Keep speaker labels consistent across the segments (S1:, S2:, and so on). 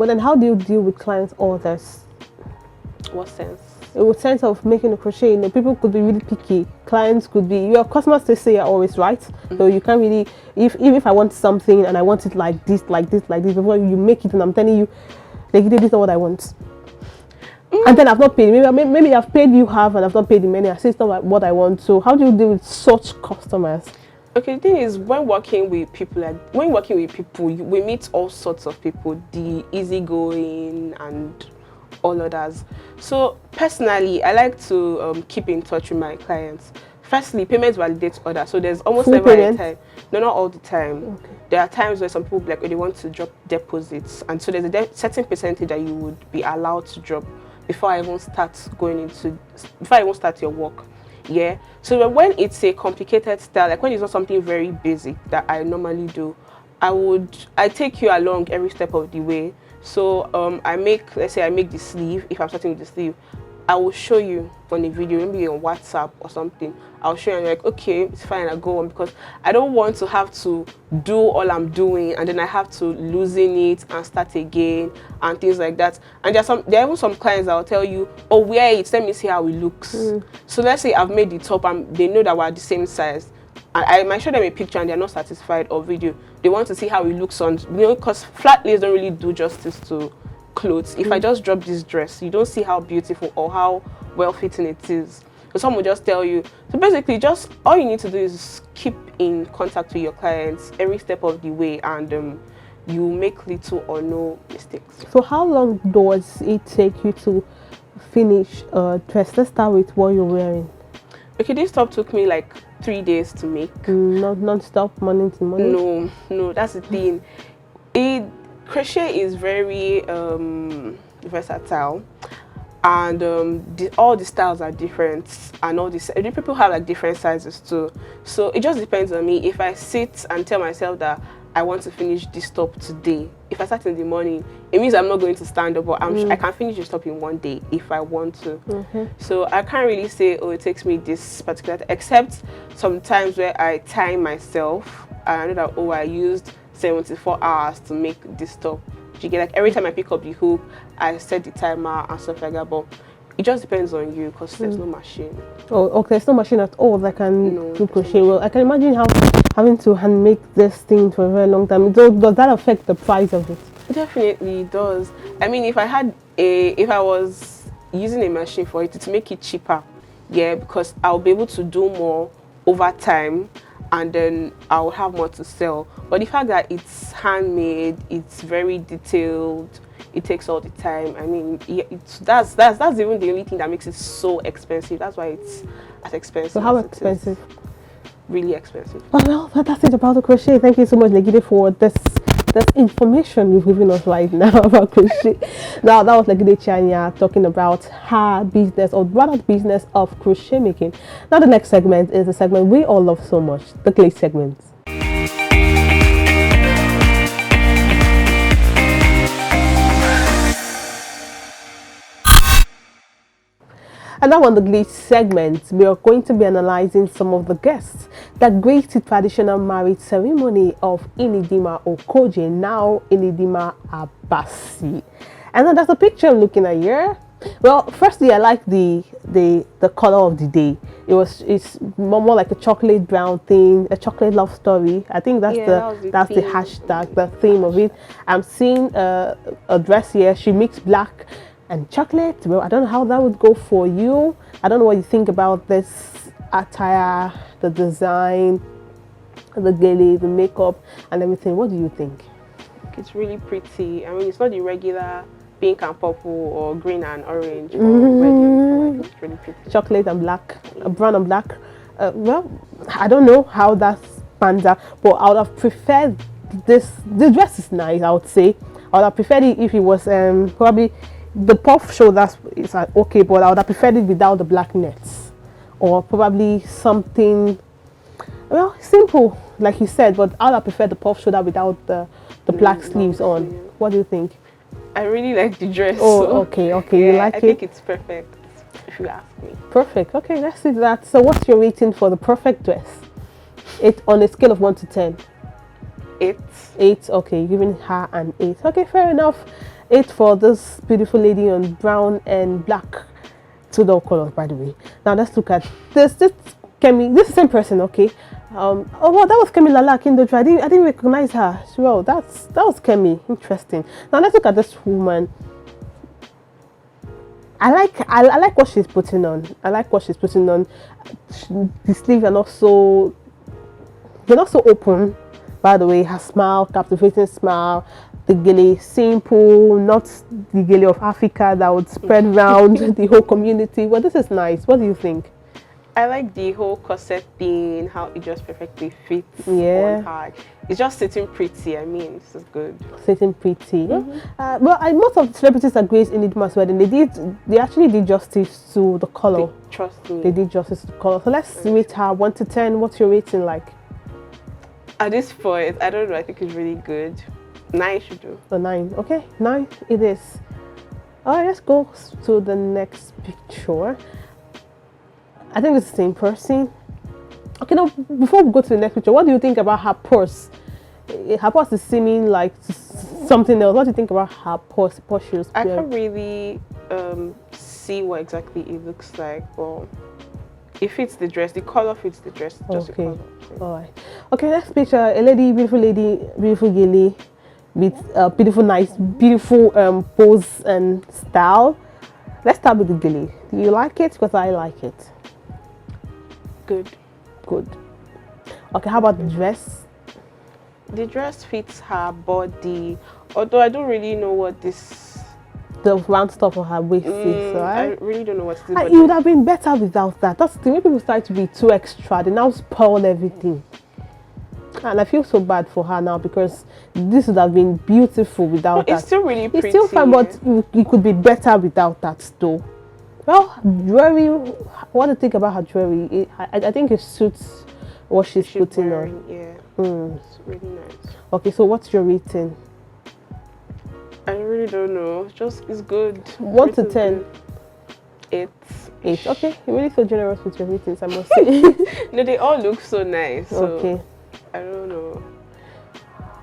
S1: But then how do you deal with clients' orders?
S2: What sense?
S1: In the sense of making a crochet, you know, people could be really picky. Clients could be, your customers, they say, are always right. So you can't really, if I want something and I want it like this, like this, like this, before you make it and I'm telling you, like, this is not what I want. And then I've not paid. Maybe I've paid you half and I've not paid the money. I say it's not like what I want. So how do you deal with such customers?
S2: Okay, the thing is, when working with people, we meet all sorts of people, the easygoing and all others. So personally, I like to keep in touch with my clients. Firstly, payments validate orders. So there's almost
S1: Full
S2: never
S1: payment?
S2: a time. No, not all the time.
S1: Okay.
S2: There are times where some people be like, oh, they want to drop deposits, and so there's a certain percentage that you would be allowed to drop before I even start your work. Yeah. So when it's a complicated style, like when it's not something very basic that I normally do, I take you along every step of the way. So let's say I make the sleeve. If I'm starting with the sleeve, I will show you on a video, maybe on WhatsApp or something. I'll show you and you're like, okay, it's fine, I go on, because I don't want to have to do all I'm doing and then I have to loosen it and start again and things like that. And there are even some clients that will tell you, oh, wear it, let me see how it looks. So let's say I've made the top and they know that we're the same size. I might show them a picture and they're not satisfied, or video. They want to see how it looks on, because flat lace don't really do justice to clothes. If I just drop this dress, you don't see how beautiful or how well fitting it is. So some will just tell you. So basically, just all you need to do is keep in contact with your clients every step of the way, and you make little or no mistakes.
S1: So how long does it take you to finish a dress? Let's start with what you're wearing.
S2: Okay, this top took me like 3 days to make.
S1: Not non-stop, morning to morning?
S2: No, that's the thing. Crochet is very versatile, and all the styles are different, and all these people have like different sizes too. So it just depends on me. If I sit and tell myself that I want to finish this top today, if I start in the morning, it means I'm not going to stand up, but I can finish this top in one day if I want to. So I can't really say, oh, it takes me this particular except sometimes where I time myself and I know that, oh, I used 74 hours to make this top. You get, like, every time I pick up the hook, I set the timer and stuff like that. But it just depends on you, because there's no machine. Oh, okay, there's no machine at all that can do crochet. Well, I can imagine how having to hand make this thing for a very long time. Does that affect the price of it? Definitely does. I mean, if I was using a machine for it to make it cheaper, yeah, because I'll be able to do more over time, and then I'll have more to sell. But the fact that it's handmade, it's very detailed, it takes all the time. I mean, yeah, that's even the only thing that makes it so expensive. That's why it's as expensive. So how expensive? Really expensive. Well, that's it about the crochet. Thank you so much, Legide, for this information you've given us right now about crochet. Now, that was Legide Chanya talking about her business, or rather the business of crochet making. Now the next segment is the segment we all love so much, the glitch segment. And now on the glitch segment, we are going to be analyzing some of the guests that graced the traditional marriage ceremony of Inidima Okoje, now Inidima Abasi. And then there's a picture I'm looking at here. Well, firstly, I like the color of the day. It's more like a chocolate brown thing, a chocolate love story. I think that's the hashtag, the theme of it. I'm seeing a dress here. She mixed black and chocolate. Well, I don't know how that would go for you. I don't know what you think about this attire, the design, the gele, the makeup, and everything. What do you think? It's really pretty. I mean, it's not the regular pink and purple or green and orange or red. It's really pretty. Chocolate and black, brown and black. Well, I don't know how that pans out, but I would have preferred this. The dress is nice, I would say. I would have preferred it if it was probably the puff shoulder is okay, but I would have preferred it without the black nets, or probably something, well, simple like you said, but I would have preferred the puff shoulder without the black sleeves on. What do you think? I really like the dress. Oh, so okay, yeah, you like it? I think it's perfect, if you ask me. Perfect. Okay, let's see that. So what's your rating for the perfect dress? 8 on a scale of 1 to 10. 8. 8. Okay, giving her an 8. Okay, fair enough.
S1: 8 for this beautiful lady on brown and black. Two dog colors, by the way. Now let's look at this. This Kemi, this is the same person, okay? Oh well, that was Kemi Lala Kindojo. I didn't recognize her. Well, that was Kemi. Interesting. Now let's look at this woman. I like what she's putting on. I like what she's putting on. The sleeves are not so, they're not so open. By the way, her smile, captivating smile. The gele, simple, not the gele of Africa that would spread around the whole community. Well, this is nice. What do you think?
S2: I like the whole corset thing, how it just perfectly fits on her. It's just sitting pretty. I mean, this is good. Sitting pretty.
S1: Well, most of the celebrities that graced Enigma's wedding, they actually did justice to the color.
S2: Trust me.
S1: They did justice to the color. So let's rate her 1 to 10. What's your rating like?
S2: At this point, I don't know. I think it's really good. 9 should do.
S1: A 9. Okay, 9 it is. All right, let's go to the next picture. I think it's the same person. Okay, now before we go to the next picture, what do you think about her purse? Her purse is seeming like something else. What do you think about her purse?
S2: I can't really see what exactly it looks like, but it fits the dress. The color fits the dress. Just the color.
S1: All right. Okay, next picture. A beautiful gele with beautiful pose and style. Let's start with the gele. Do you like it? Because I like it.
S2: Good.
S1: Okay, how about the dress?
S2: The dress fits her body, although I don't really know what
S1: the round stuff on her waist is, right?
S2: I really don't know what it is.
S1: It would have been better without that. That's the way people start to be too extra. They now spoil everything. And I feel so bad for her now because this would have been beautiful without that.
S2: It's still really pretty.
S1: It's still fine, but it could be better without that though. Well, jewelry, what do you think about her jewelry? I think it suits what she's putting
S2: wearing,
S1: on.
S2: Yeah, it's really nice.
S1: Okay, so what's your rating?
S2: I really don't know. It's good.
S1: 1 to 10.
S2: 8.
S1: 8. Okay, you're really so generous with your ratings, I must say.
S2: No, they all look so nice. So
S1: okay.
S2: I don't know.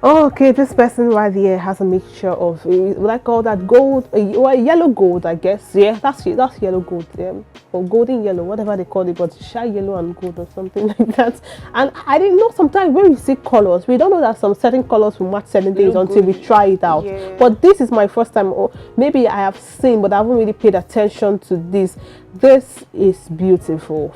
S1: Oh, okay, this person right here has a mixture of, what I call that gold, yellow gold, I guess. Yeah, that's yellow gold, yeah. Or golden yellow, whatever they call it, but shy yellow and gold or something like that. And I didn't know sometimes when we see colors, we don't know that some certain colors will match certain things until we try it out.
S2: Yeah.
S1: But this is my first time, or maybe I have seen, but I haven't really paid attention to this. This is beautiful.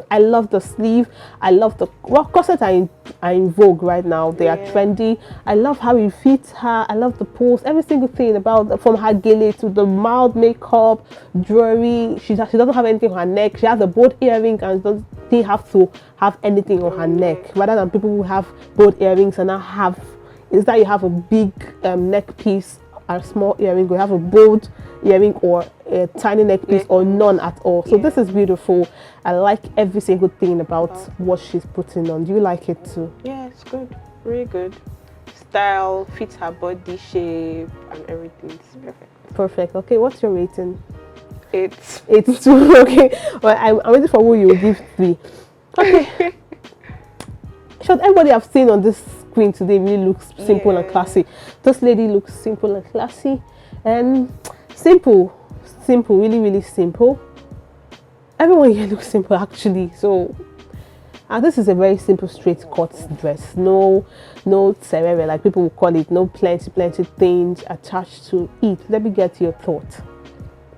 S1: I love the sleeve. I love the corsets are in vogue right now. They are trendy. I love how it fits her. I love the pose. Every single thing about from her gele to the mild makeup, jewelry. She doesn't have anything on her neck. She has a bold earring and doesn't have to have anything on her neck. Rather than people who have bold earrings and now is that you have a big neck piece, a small earring, you have a bold earring or a tiny neck piece or none at all. So this is beautiful. I like every single thing about what she's putting on. Do you like it too?
S2: Yeah, it's good. Really good. Style, fits her body shape and everything. It's perfect.
S1: Perfect. Okay, what's your rating?
S2: 8.
S1: 8 too. Okay. Well, I'm waiting for who you will give 3. Okay. Should everybody have seen on this screen today really looks simple and classy. This lady looks simple and classy and simple, really, really simple. Everyone here looks simple actually. So, and this is a very simple straight cut dress. No serere, like people will call it. No plenty things attached to it. Let me get your thought.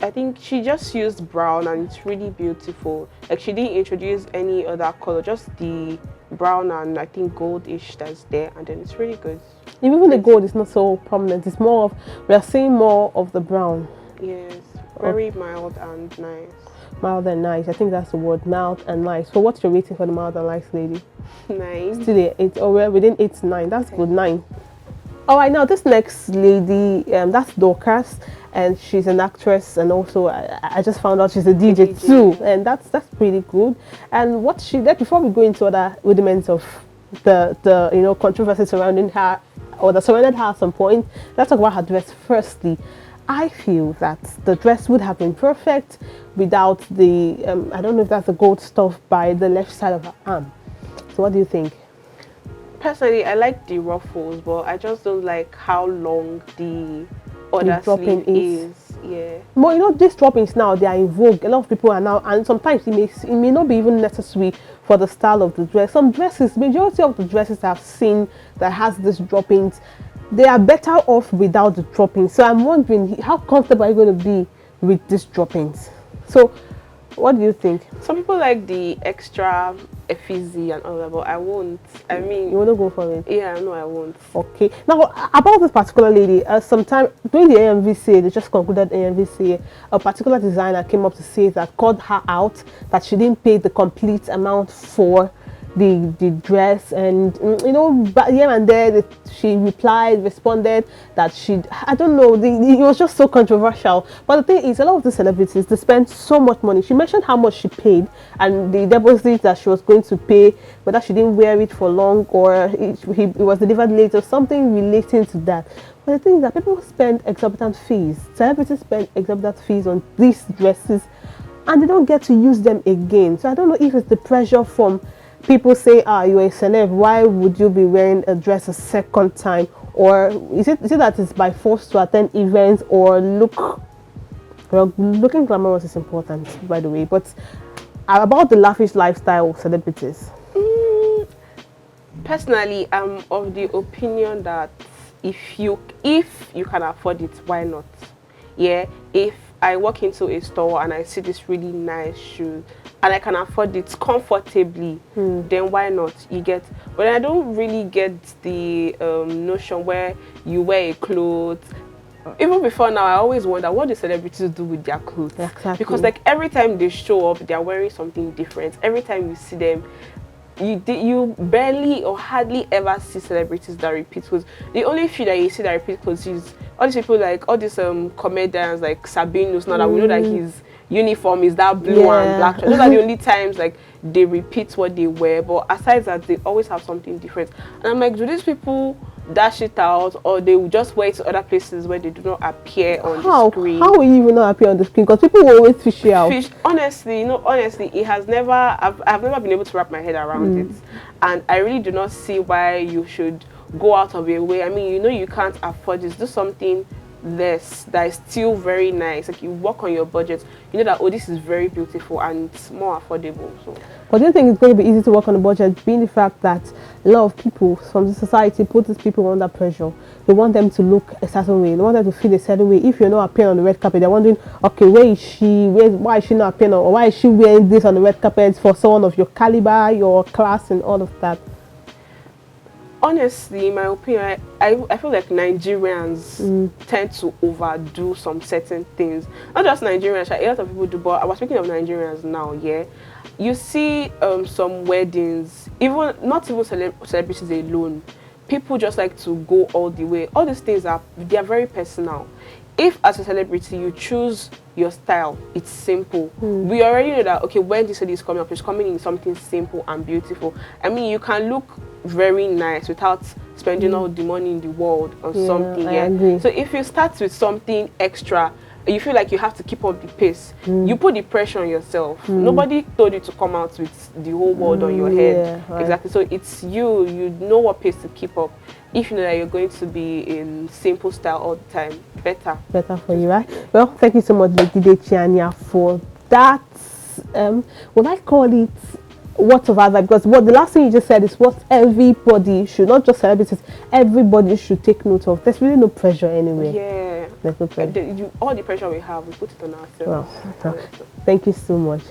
S2: I think she just used brown and it's really beautiful. Like she didn't introduce any other color, just the brown and I think goldish that's there, and then it's really good.
S1: Even the gold is not so prominent. It's more of, we are seeing more of the brown.
S2: Yes, very mild and nice.
S1: Mild and nice. I think that's the word, mild and nice. So what's your rating for the mild and nice lady?
S2: 9.
S1: Still 8. Oh, we're within 8 to 9. That's good. 9. All right, now this next lady, that's Dorcas, and she's an actress, and also I just found out she's a DJ too, and that's pretty good. And what she did, before we go into other rudiments of the controversy surrounding her or that surrounded her at some point, let's talk about her dress. Firstly, I feel that the dress would have been perfect without the I don't know if that's the gold stuff by the left side of her arm. So what do you think?
S2: Personally, I like the ruffles, but I just don't like how long the other
S1: dropping
S2: sleeve is. Yeah.
S1: But you know, these droppings now, they are in vogue. A lot of people are now, and sometimes it may not be even necessary for the style of the dress. Some dresses, majority of the dresses I've seen that has these droppings, they are better off without the droppings. So I'm wondering, how comfortable are you going to be with these droppings? So what do you think?
S2: Some people like the extra fizzy and all that, but I won't. I mean,
S1: You want to go for it?
S2: yeah, no, I won't.
S1: Okay. Now, about this particular lady, sometime during the AMV sale, they just concluded AMV sale, a particular designer came up to say that called her out, that she didn't pay the complete amount for the dress, and you know, but here and there she responded that I don't know, it was just so controversial. But the thing is, a lot of the celebrities, they spend so much money. She mentioned how much she paid and the deposit that she was going to pay, whether she didn't wear it for long or it was delivered late or something relating to that. But the thing is that people spend exorbitant fees. Celebrities spend exorbitant fees on these dresses and they don't get to use them again. So I don't know if it's the pressure from people say, you're a celeb, why would you be wearing a dress a second time? Or is it that it's by force to attend events or looking glamorous is important, by the way. But about the lavish lifestyle of celebrities,
S2: personally, I'm of the opinion that if you can afford it, why not? Yeah, if I walk into a store and I see this really nice shoe and I can afford it comfortably, then why not? You get. But I don't really get the notion where you wear a clothes. Even before now, I always wonder what the celebrities do with their clothes.
S1: Exactly.
S2: Because like every time they show up, they are wearing something different. Every time you see them, you barely or hardly ever see celebrities that repeat clothes. The only few that you see that repeat clothes is all these people, like all these comedians like Sabinus. Now that we know that his uniform is that blue and black. Those are the only times like they repeat what they wear. But aside that, they always have something different. And I'm like, do these people dash it out, or they will just wear it to other places where they do not appear on the screen?
S1: How will you even not appear on the screen? Because people will always fish you out.
S2: Honestly, it has never. I've never been able to wrap my head around it, and I really do not see why you should go out of your way. I mean, you can't afford this. Do something less that is still very nice. Like you work on your budget, you know that this is very beautiful and it's more affordable. So,
S1: but do you think it's going to be easy to work on the budget, being the fact that a lot of people from the society put these people under pressure? They want them to look a certain way, they want them to feel a certain way. If you're not appearing on the red carpet, they're wondering, okay, where is she? Why is she not appearing, or why is she wearing this on the red carpet for someone of your caliber, your class, and all of that?
S2: Honestly, in my opinion, I feel like Nigerians tend to overdo some certain things. Not just Nigerians, a lot of people do, but I was speaking of Nigerians now, yeah. You see some weddings, not even celebrities alone, people just like to go all the way. All these things they are very personal. If as a celebrity you choose your style, it's simple. We already know that, okay, when this lady is coming up, she's coming in something simple and beautiful. I mean, you can look very nice without spending all the money in the world on something.
S1: I agree.
S2: So if you start with something extra, you feel like you have to keep up the pace, you put the pressure on yourself. Nobody told you to come out with the whole world on your head.
S1: Right.
S2: Exactly. So it's you know what pace to keep up. If you know that you're going to be in simple style all the time, better
S1: for you, right? Well, thank you so much, Lady Chianya, for that. Will I call it words of advice? Because the last thing you just said is what everybody should, not just celebrities, everybody should take note of. There's really no pressure anyway.
S2: Yeah.
S1: There's no pressure.
S2: All the pressure we have, we put it on ourselves.
S1: Well, thank you so much.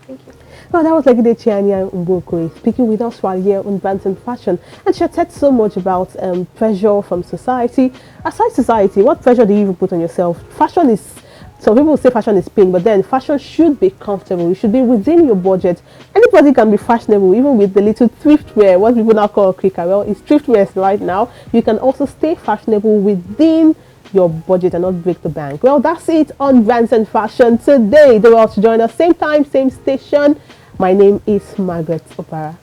S2: Thank you.
S1: Well, that was Lady Chianya Mbokwe speaking with us while here on Brands and Fashion, and she had said so much about pressure from society. Aside society, what pressure do you even put on yourself? Fashion is, some people say fashion is pain, but then fashion should be comfortable. It should be within your budget. Anybody can be fashionable, even with the little thriftwear, what people now call quicker. Well, it's thriftwear right now. You can also stay fashionable within your budget and not break the bank. Well, that's it on Brands and Fashion today. They will also join us same time, same station. My name is Margaret Opara.